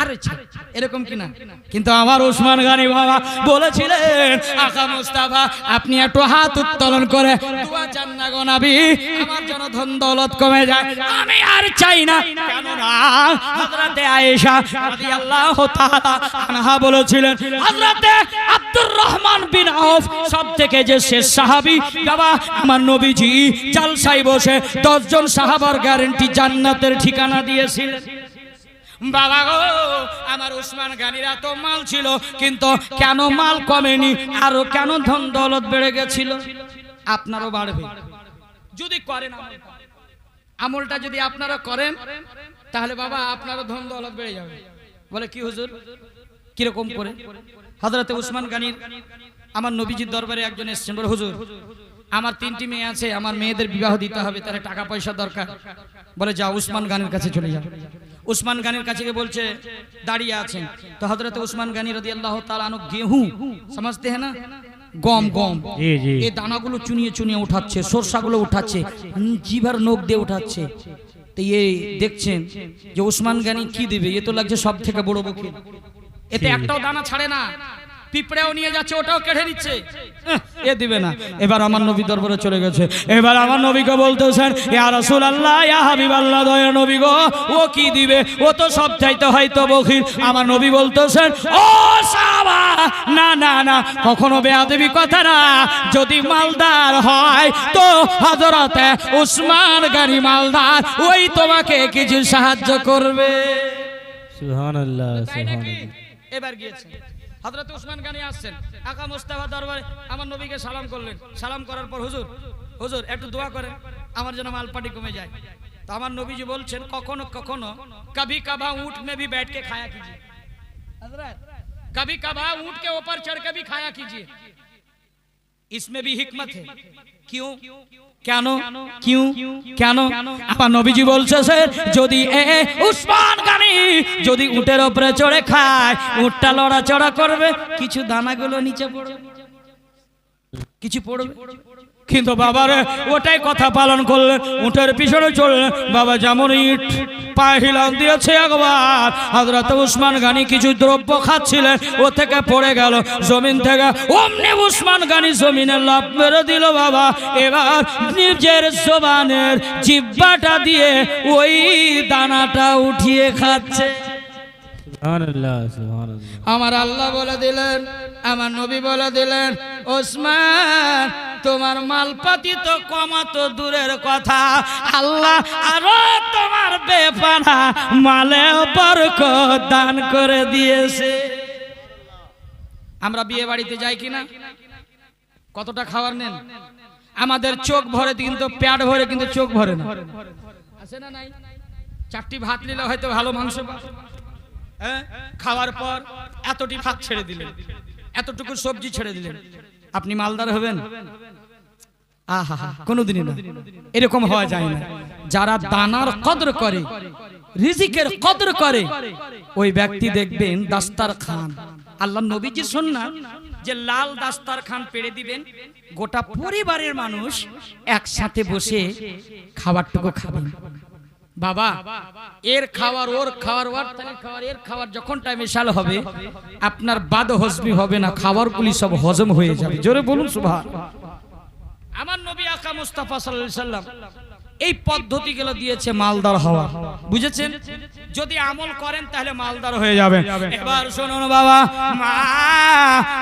আরে এরকম কিনা, কিন্তু আমার ওসমান গনি বাবা বলেছিলেন আকা মুস্তাফা আপনি একটু হাত উত্তোলন করে দোয়া চান না গো নবী, আমার যেন ধন দৌলত কমে যায়, আমি আর চাই না। কেননা হযরতে আয়েশা রাদিয়াল্লাহু তাআলা আনহা বলেছিলেন হযরতে আব্দুর রহমান বিন আউফ সবথেকে যে শেষ সাহাবী বাবা, আমার নবীজি জালসায় বসে 10 জন সাহাবার গ্যারান্টি জান্নাতের ঠিকানা দিয়েছিলেন। বাবা গো, আমার ওসমান গনির এত মাল ছিল, কিন্তু কেন মাল কমেনি, আরো কেন ধন দৌলত বেড়ে গেছিল? আপনারও বাড়বে যদি করেন আমলটা, যদি আপনারা করেন তাহলে বাবা আপনারও ধন দৌলত বেড়ে যাবে। বলে কি হুজুর, কিরকম করে? হযরতে ওসমান গনির আমার নবীজির দরবারে একজন এসেছেন, বলে হুজুর আমার 3টি মেয়ে আছে, আমার মেয়েদের বিবাহ দিতে হবে, তাহলে টাকা পয়সা দরকার। বলে যাও ওসমান গনির কাছে চলে যাও। ওসমান গনির কাছে গিয়ে বলছে দাঁড়িয়ে আছেন, তো হযরতে ওসমান গনি রাদিয়াল্লাহু তাআলা আনহু গেহু समझते हैं ना, গম গম এই দানাগুলো চুনিয়ে চুনিয়ে উঠাচ্ছে, সরষাগুলো উঠাচ্ছে, জিভার নখ দিয়ে উঠাচ্ছে। তো এই দেখছেন যে ওসমান গনি কি দিবে, এ তো লাগছে সব থেকে বড় বকিল, এতে একটাও দানা ছাড়ে না, পিঁপড়েও নিয়ে যাচ্ছে, ওটাও কেটে নিচ্ছে, এ দিবে না। এবার আমার নবী দরবারে চলে গেছে, এবার আমার নবীকে বলতেছেন ইয়া রাসূলুল্লাহ ইয়া হাবিবাল্লাহ, দয়া নবী গো ও কি দিবে, ও তো সব চাইতে হয়তো বখিল। আমার নবী বলতেছেন ও সাহাবা, না না না, কখনো বেয়াদবি কথা না, যদি মালদার হয় তো হযরতে ওসমান গনি মালদার, ওই তোমাকে কিছু সাহায্য করবে। সুবহানাল্লাহ সুবহানাল্লাহ। এবার গিয়েছে হযরত ওসমান গনি আসছেন আকা মুস্তাফা দরবারে, আমার নবীকে সালাম করলেন। সালাম করার পর হুজুর হুজুর একটু দোয়া করেন আমার যেন মালপাটি কমে যায়। তো আমার নবীজি বলছেন কখনো কখনো কभी कभी ऊंट में भी बैठ के खाया कीजिए हजरत, कभी कभी ऊंट के ऊपर चढ़ के भी खाया कीजिए, इसमें भी हिकमत है। क्यों কেন কিউ কেন? আমার নবীজি বলছে যদি ওসমান গনি যদি উটের উপরে চড়ে খায়, উটটা লড়াচড়া করবে, কিছু দানাগুলো নিচে পড়বে, কিছু পড়বে, কিন্তু বাবারে ওটাই কথা পালন করলেন, উটের পিছনে চললেন। বাবা যেমন ইট পায়ে হিলান দিয়েছে একবার, হযরত ওসমান গনি কিছু দ্রব্য খাচ্ছিলেন, ও থেকে পড়ে গেল জমিন থেকে, অমনি ওসমান গনি জমিনে লাফ মেরে দিল। বাবা এবার নিজের জবানের জিহ্বাটা দিয়ে ওই দানাটা উঠিয়ে খাচ্ছে। সুবহানাল্লাহ সুবহানাল্লাহ। আমার আল্লাহ বলে দিলেন, আমার নবী বলে দিলেন ওসমান তোমার মালপাতি তো কমা তো দূরের কথা, আল্লাহ আরো তোমার বেপানা মালে বরকত দান করে দিয়েছে। আমরা বিয়ে বাড়িতে যাই কিনা, কতটা খাবার নেন, আমাদের চোখ ভরে কিন্তু পেট ভরে কিন্তু চোখ ভরে না, আছে না নাই? 4টি ভাত নিলে হয়তো ভালো মাংস, খাওয়ার পর এতটি ভাত ছেড়ে দিলেন, এতটুকু সবজি ছেড়ে দিলেন, আপনি মালদার হবেন? আহা কোনোদিনই না, এরকম হওয়া যায় না। যারা দানার কদর করে, রিজিকের কদর করে, ওই ব্যক্তি দেখবেন দাস্তারখান, আল্লাহ নবীজি সুন্নাত যে লাল দাস্তারখান পেড়ে দিবেন, গোটা পরিবারের মানুষ একসাথে বসে খাবারটুকু খাবেন। বাবা এর খাওয়ার ওর খাওয়ার ওর খাওয়ার এর খাওয়ার যখন টাইমে শাল হবে, আপনার বাদ হজমি হবে না, খাবারগুলি সব হজম হয়ে যাবে। জোরে বলুন সুবহানাল্লাহ। আমার নবী আকা মুস্তাফা সাল্লাল্লাহু আলাইহি সাল্লাম এই পদ্ধতিগুলো দিয়েছে মালদার হওয়া, বুঝেছেন? যদি আমল করেন তাহলে মালদার হয়ে যাবেন। এবার শুনুন বাবা, মা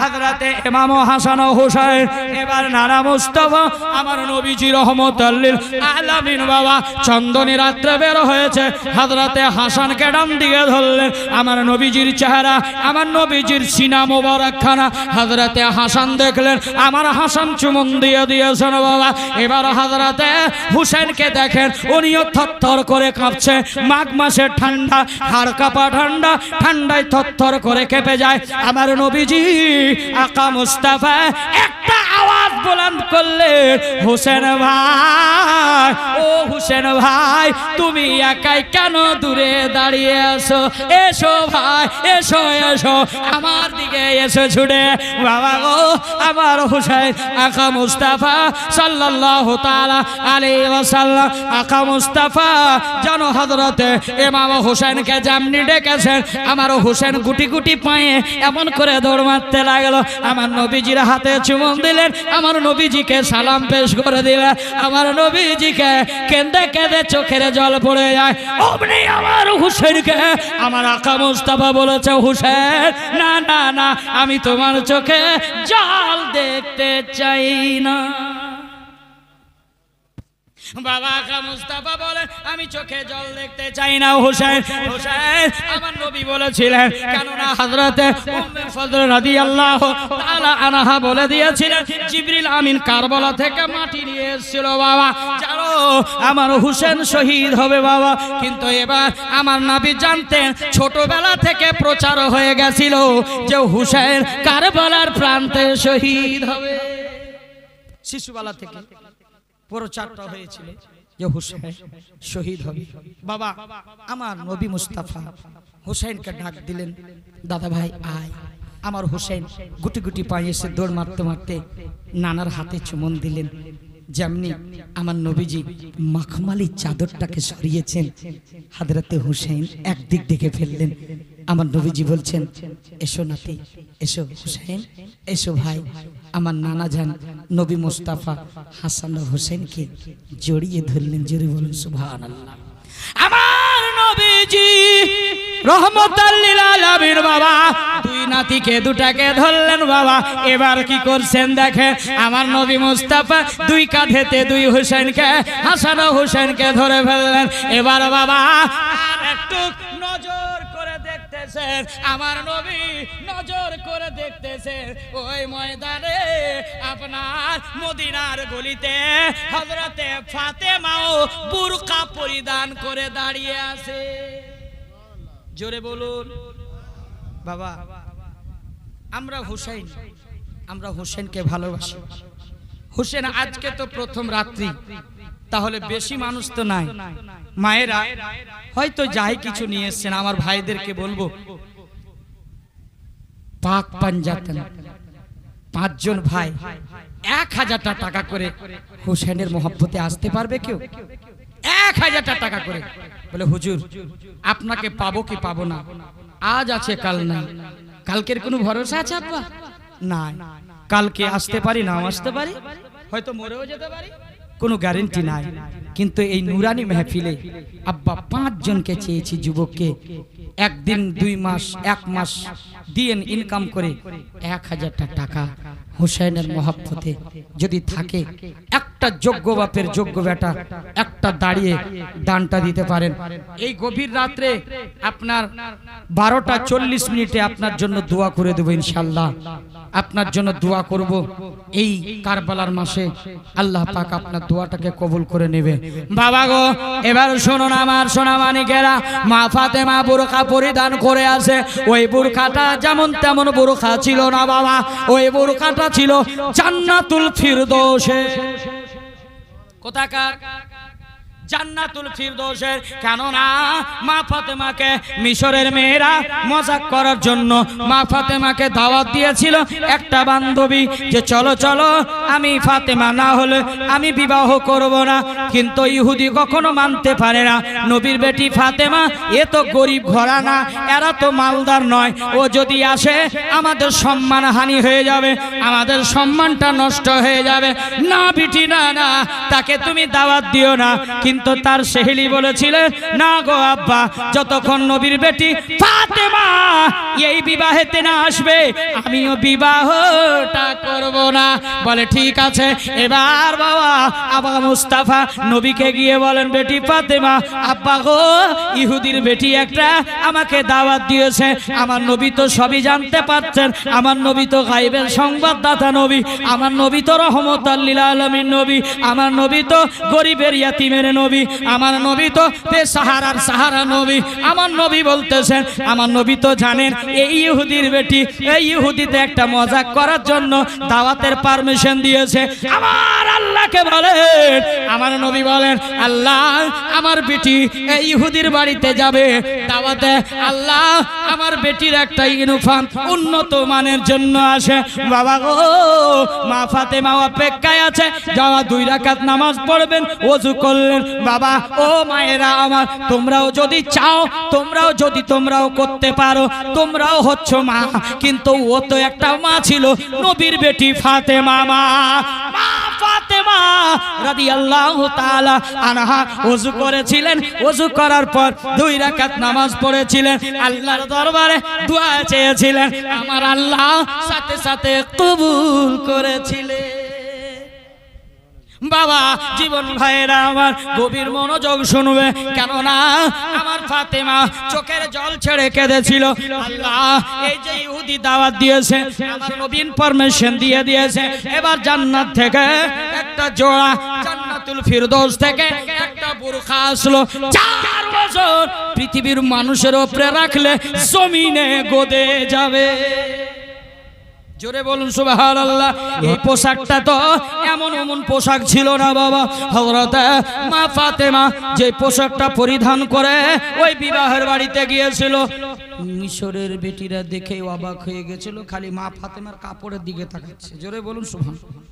হযরতে ইমাম হাসান ও হুসাইন, এবার নানা মুস্তাফা আমার নবীজি রহমাতুল লিল আলামিন বাবা চন্দনী রাত্রে বের হয়েছে, হযরতে হাসানকে ডান দিকে ধরলেন, আমার নবীজির চেহারা, আমার নবীজির সিনা মোবারকখানা হযরতে হাসান দেখলেন, আমার হাসান চুমন দিয়ে দিয়েছেন বাবা। এবার হযরতে হুসাইন কে দেখেন, উনিও থরথর করে কাঁপছে, মাঘ মাসের ঠান্ডা, হাড় কাঁপা ঠান্ডা, ঠান্ডায় থরথর করে কেঁপে যায়। আমার নবীজি আকা মুস্তাফা একটা আওয়াজ বুলন্দ করলে, হোসেন ভাই, ও হোসেন ভাই তুমি একাই কেন দূরে দাঁড়িয়ে আছো, এসো ভাই এসো এসো আমার দিকে এসো ছুটে। বাবা গো আমার হোসেন আকা মুস্তাফা সাল্লাল্লাহু তাআলা আলাইহি ওয়াসাল্লাম ইনশাআল্লাহ আকা মুস্তাফা জানো হযরতে ইমাম হোসেনকে যেমনি ডেকেছেন আমার হোসেন গুটি গুটি পায়ে এমন করে দৌড় মারতে লাগলো। আমার নবীজির হাতে চুমন দিলেন, আমার নবীজিকে সালাম পেশ করে দিলেন। আমার নবীজিকে কেঁদে কেঁদে চোখের জল পড়ে যায়। অমনি আমার হোসেনকে আমার আকা মুস্তাফা বলেছে, হোসেন না না না, আমি তোমার চোখে জল দেখতে চাই না। বাবা আকা মুস্তাফা বলে, আমি চোখে জল দেখতে চাই না হোসেন। হোসেন আমার নবী বলেছিলেন, কেননা হযরতে উম্মে ফজল রাদিয়াল্লাহু তাআলা আনহা বলে দিয়েছিলেন, জিবরিল আমিন কারবালা থেকে মাটি নিয়ে এসেছিল বাবা, জানো আমার হোসেন শহীদ হবে বাবা। কিন্তু এবার আমার নবী জানতেন, ছোটবেলা থেকে প্রচার হয়ে গেছিল যে হোসেন কারবালার প্রান্তে শহীদ হবে। শিশুবেলা থেকে প্রচারটা হয়েছিল যে হোসেন শহীদ হবে বাবা। আমার নবী মুস্তাফা হোসেনকে ডাক দিলেন, দাদা ভাই আয়। আমার হোসেন গুটি গুটি পায়ে এসে দৌড় মারতে মারতে নানার হাতে চুমন দিলেন। যেমনি আমার নবীজি মাখমালি চাদরটাকে সরিয়েছেন, হযরতে হোসেন একদিক দেখে ফেললেন। আমার নবীজি বলছেন, এসো নাতি, এসো হোসেন, এসো ভাই। আমার নানা জান নবী মুস্তাফা হাসান ও হোসেনকে জড়িয়ে ধরলেন। জোরে বলুন সুবহানাল্লাহ। আমার নবীজি রহমাতাল লিল আলামিন বাবা দুই নাতিকে দুটাকে ধরলেন বাবা। এবার কি করছেন দেখে, আমার নবী মুস্তাফা দুই কাঁধেতে দুই হোসেনকে, হাসান ও হোসেনকে ধরে ফেললেন। এবার বাবা আর একটু নজর করে দেখতেছেন, আমার নবী নজর করে দেখতেছেন ওই ময়দানে আপনার মদিনার গলিতে হযরতে ফাতেমাও বুরকা পরিধান করে দাঁড়িয়ে আছে। জোরে বলুন বাবা। আমরা হোসেনকে ভালোবাসি। হোসেন আজকে তো প্রথম রাত্রি, তাহলে বেশি মানুষ তো নাই। মায়েরা হয়তো যাই কিছু নিয়ে এসছেন, আমার ভাইদেরকে বলবো পাক পাঞ্জাতন 5 জন ভাই 1000 টাকা করে হোসেনের মহব্বতে আসতে পারবে কেউ? 1000 টাকা করে। বলে হুজুর আপনাকে পাবো কি পাবো না, আজ আছে কাল নাই, কালকের কোনো ভরসা আছে আব্বা? না, কালকে আসতে পারি নাও আসতে পারি, হয়তো মরেও যেতে পারি, কোনো গ্যারান্টি নাই। কিন্তু এই নুরানি মেহফিলে আব্বা 5 জনকে চেয়েছি, যুবককে, একদিন 2 মাস 1 মাস দিন ইনকাম করে 1000 টাকা হোসেনের মহব্বতে যদি থাকে, একটা যোগ্য বাপের যোগ্য বেটা একটা দাঁড়িয়ে দানটা দিতে পারেন। এই গভীর রাত্রে আপনার 12টা 40 মিনিটে আপনার জন্য দোয়া করে দেব ইনশাআল্লাহ। আপনার জন্য দোয়া করব এই কারবালার মাসে, আল্লাহ পাক আপনার দোয়াটাকে কবুল করে নেবে। বাবা গো এবার শুনুন আমার সোনা মানিকেরা, মা ফাতেমা বুরকা পরিধান করে আছে। ওই বুরকাটা যেমন তেমন বুরকা ছিল না বাবা, ওই বুরকাটা ছিল জান্নাতুল ফিরদৌসে। কোথাকার? জান্নাতুল ফিরদৌসের। কেননা মা ফাতেমাকে মিশরের মেয়েরা মজাক করার জন্য মা ফাতেমাকে দাওয়াত দিয়েছিল একটা বান্ধবী, যে চলো চলো আমি ফাতেমা না হলে আমি বিবাহ করব না। কিন্তু ইহুদি কখনো মানতে পারে না। নবীর বেটি ফাতেমা এ তো গরিব ঘরানা, এরা তো মালদার নয়, ও যদি আসে আমাদের সম্মান হানি হয়ে যাবে, আমাদের সম্মানটা নষ্ট হয়ে যাবে। না বিটি না না, তাকে তুমি দাওয়াত দিও না। কিন্তু তার সেহেলি বলেছিলেন, না গো আব্বা, যতক্ষণ নবীর বেটি ফাতেমা এই বিবাহেতে না আসবে আমিও বিবাহটা করব না। বলে ঠিক আছে। এবার বাবা আবা মুস্তাফা নবীকে গিয়ে বলেন, বেটি ফাতেমা, আব্বা গো ইহুদির বেটি একটা আমাকে দাওয়াত দিয়েছে। আমার নবী তো সবই জানতে পারছেন, আমার নবী তো গায়বের সংবাদদাতা নবী, আমার নবী তো রহমতাল লিল আলামিন নবী, আমার নবী তো গরিবের ইয়াতিমের নবী, আমার নবী তো বেসাহারার সাহারা নবী। আমার নবী বলতেছেন, আমার নবী তো জানেন এই ইহুদির বেটি এই ইহুদিতে একটা মজাক করার জন্য দাওয়াতের পারমিশন দিয়েছে। আমার আল্লাহকে বলেন, আমার নবী বলেন, আল্লাহ আমার বেটি এই ইহুদির বাড়িতে যাবে দাওয়াতে, আল্লাহ আমার বেটির একটা ইউনিফর্ম উন্নত মানের জন্য আসে। বাবা গো, মা ফাতেমা অপেক্ষায় আছে, যাওয়া 2 রাকাত নামাজ পড়বেন, ওযু করলেন। বাবা ও মায়েরা আমার, তোমরাও যদি চাও, তোমরাও করতে পারো, তোমরাও হচ্ছ মা। কিন্তু ও তো একটা মা ছিল, নবীর বেটি ফাতেমা, মা ফাতেমা রাদিয়াল্লাহু তাআলা আনহা ওযু করেছিলেন। ওযু করার পর 2 রাকাত নামাজ পড়েছিলেন, আল্লাহর দরবারে দোয়া চেয়েছিলেন, আমার আল্লাহ সাথে সাথে কবুল করেছিলেন। বাবা জীবন ভাইরা আমার গভীর মনোযোগ শুনবে, কেননা আমার ফাতেমা চোখের জল ছেড়ে কেঁদেছিল। আল্লাহ এই যে ইহুদি দাওয়াত দিয়েছে, আমার নবী পারমিশন দিয়ে দিয়েছে, এবার জান্নাত থেকে একটা জোড়া, জান্নাতুল ফিরদৌস থেকে একটা বুরখা আসলো। 4 বছর পৃথিবীর মানুষের উপরে রাখলে জমিনে গদে যাবে। জোরে বলুন সুবহানাল্লাহ। এই পোশাকটা তো এমন পোশাক ছিল না বাবা। হযরত মা ফাতেমা যে পোশাকটা পরিধান করে ওই বিবাহের বাড়িতে গিয়েছিল, মিশরের বেটিরা দেখে অবাক হয়ে গেছিল, খালি মা ফাতেমার কাপড়ের দিকে তাকাচ্ছে। জোরে বলুন সুবহানাল্লাহ।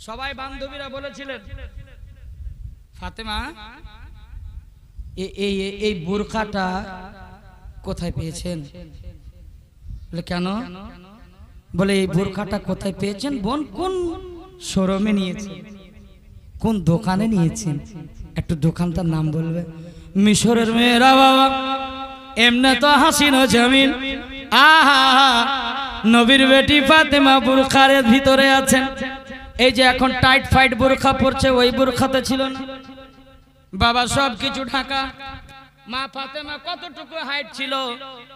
সবাই বান্ধবীরা বলেছিলেন, ফাতেমা এই বোরখাটা কোথায় পেয়েছেন? বলে কেন? বলে এই বোরখাটা কোথায় পেয়েছেন বোন? কোন শোরুমে নিয়েছেন, কোন দোকানে নিয়েছেন? একটু দোকানটার নাম বলবে। মিশরের মেয়েরা বাবা এমনি তো হাসিন জামিন, আহা নবীর বেটি ফাতেমা বোরখার ভিতরে আছেন। এই যে এখন টাইট ফাইট বোরখা পরছে, ওই বোরখাতে ছিল না বাবা, সব কিছু ঢাকা। মা ফাতেমা কতটুকু হাইট ছিল,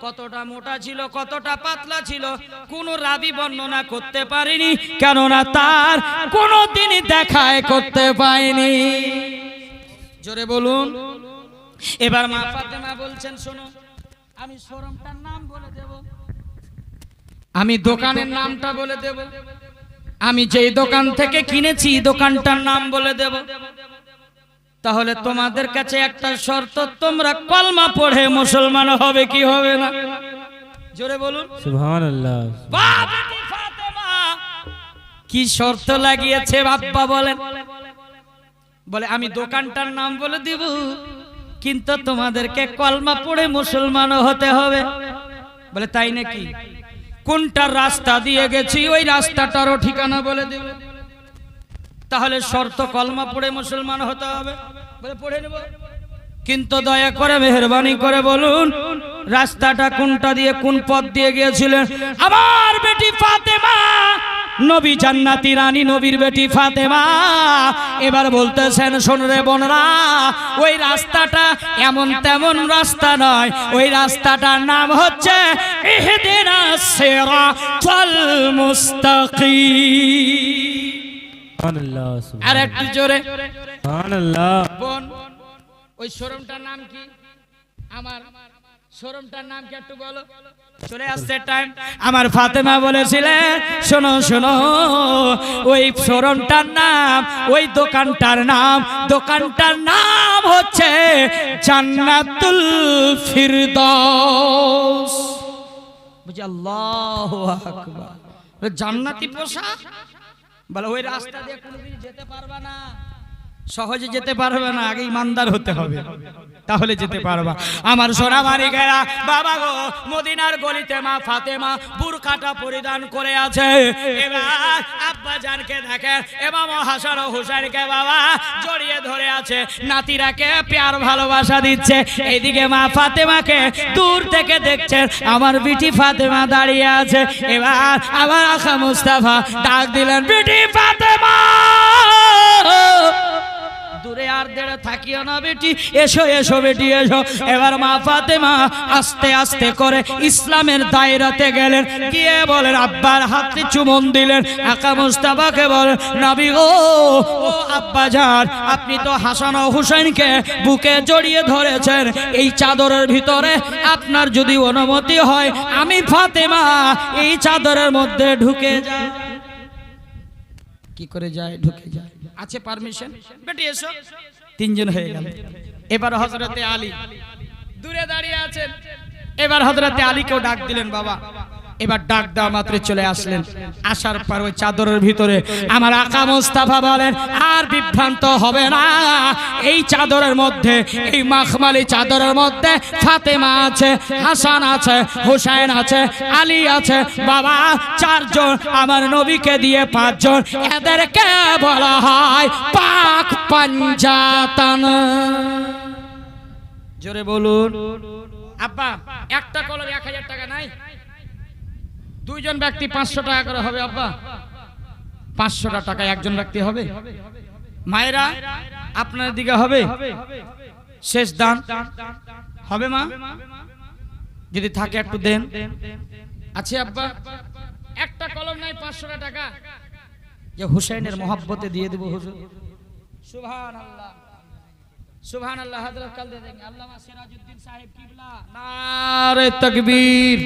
কতটা মোটা ছিল, কতটা পাতলা ছিল, কোন রাবি বর্ণনা করতে পারেনি, কেননা তার কোনদিনই দেখায় করতে পায়নি। জোরে বলুন। এবার মা ফাতেমা বলছেন, শোনো আমি শোরুমটার নাম বলে দেব, আমি দোকানের নামটা বলে দেব, আমি যেই দোকান থেকে কিনেছি দোকানটার নাম বলে দেব। তাহলে তোমাদের কাছে একটা শর্ত, তোমরা কলমা পড়ে মুসলমান হবে কি হবে না? জোরে বলুন সুবহানাল্লাহ। বাবা ফাতেমা কি শর্ত লাগিয়েছে বাপ্পা বলেন? বলে আমি দোকানটার নাম বলে দিব, কিন্তু তোমাদেরকে কলমা পড়ে মুসলমান হতে হবে। বলে তাই নাকি? কোনটা রাস্তা দিয়ে গেছি ওই রাস্তাটারও ঠিকানা বলে দিব। তাহলে শর্ত কলমা পড়ে মুসলমান হতে হবে। বলে পড়ে নেব, কিন্তু দয়া করে মেহেরবানি করে বলুন রাস্তাটা কোনটা দিয়ে, কোন পথ দিয়ে গিয়েছিলেন আমার বেটি ফাতেমা, নবী জান্নাতি রানী নবীর বেটি ফাতেমা। এবার বলতেছেন, শোন রে বোনরা, ওই রাস্তাটা এমন তেমন রাস্তা নয়, ওই রাস্তাটার নাম হচ্ছে ইহদিনাস সিরাতাল মুস্তাকিম। আর একটু জোরে সুবহানাল্লাহ। বোন ওই শোরুমটার নাম কি? আমার শোরুমটার নাম কি একটু বলো। চলে আসছে টাইম। আমার ফাতেমা বলেছিলেন, শোনো শোনো, ওই শোরুমটার নাম, ওই দোকানটার নাম হচ্ছে জান্নাতুল ফিরদৌস। বুঝি আল্লাহু আকবার। জান্নাতি পোশাক। বলে ওই রাস্তা দিয়ে কোনোদিন যেতে পারবা না, সহজে যেতে পারবে না, আগে ইমানদার হতে হবে, তাহলে যেতে পারবা। আমার সোনা মানিকেরা বাবা গো, মদিনার গলিতে মা ফাতেমা বুরকাটা পরিধান করে আছে। এবার আব্বা জানকে দেখেন, ইমাম হাসান ও হুসাইনকে বাবা জড়িয়ে ধরে আছে, নাতিরাকে প্যার ভালোবাসা দিচ্ছে। এইদিকে মা ফাতেমাকে দূর থেকে দেখছেন, আমার বিটি ফাতেমা দাঁড়িয়ে আছে। এবার আমার আখা মুস্তাফা ডাক দিলেন, বিটি ফাতেমা। দূরে আর দেড়ে থাকিও না বেটি, এসো এসো বেটি এসো। এবার মা ফাতেমা আস্তে আস্তে করে ইসলামের দায়রাতে গেলেন, গিয়ে বলেন আব্বার হাতে চুমন দিলেন। আকা মুস্তাফাকে বলেন নবী গো, ও আব্বা জান, আপনি তো হাসান ও হুসাইনকে বুকে জড়িয়ে ধরেছেন, এই চাদরের ভিতরে আপনার যদি অনুমতি হয় আমি ফাতেমা এই চাদরের মধ্যে ঢুকে যাই। কি করে যায়? ঢুকে যায়। আছে পারমিশন? বেটি এসো। তিনজন হয়ে গেল। এবার হযরতে আলী দূরে দাঁড়িয়ে আছেন। এবার হযরতে আলীকেও ডাক দিলেন বাবা। এবার ডাক দেওয়া মাত্র চলে আসলেন। আসার পর ওই চাদরের ভিতরে আমার আকা মুস্তাফা বলেন আর বিভ্রান্ত হবে না, এই চাদরের মধ্যে, এই মাখমালি চাদরের মধ্যে ফাতেমা আছে, হাসান আছে, হুসাইন আছে, আলী আছে। বাবা চারজন, আমার নবীকে দিয়ে পাঁচজন, এদেরকে বলা হয় পাক পাঞ্জাতন। জোরে বলুন। আব্বা একটা কলম 1000 টাকা নাই? দুইজন ব্যক্তি 500 টাকা করে হবে আব্বা। 500 টাকা একজন ব্যক্তি হবে। মায়েরা আপনার দিকে হবে শেষ দান হবে মা? যদি থাকে একটু দেন। আছে আব্বা? একটা কলম নাই, 500 টাকা যে হুসাইনের মহব্বতে দিয়ে দেব হুজুর। সুবহানাল্লাহ সুবহানাল্লাহ। হযরত কাল দে দেंगे। আল্লামা সিরাজউদ্দিন সাহেব কিবলা, নারে তাকবীর।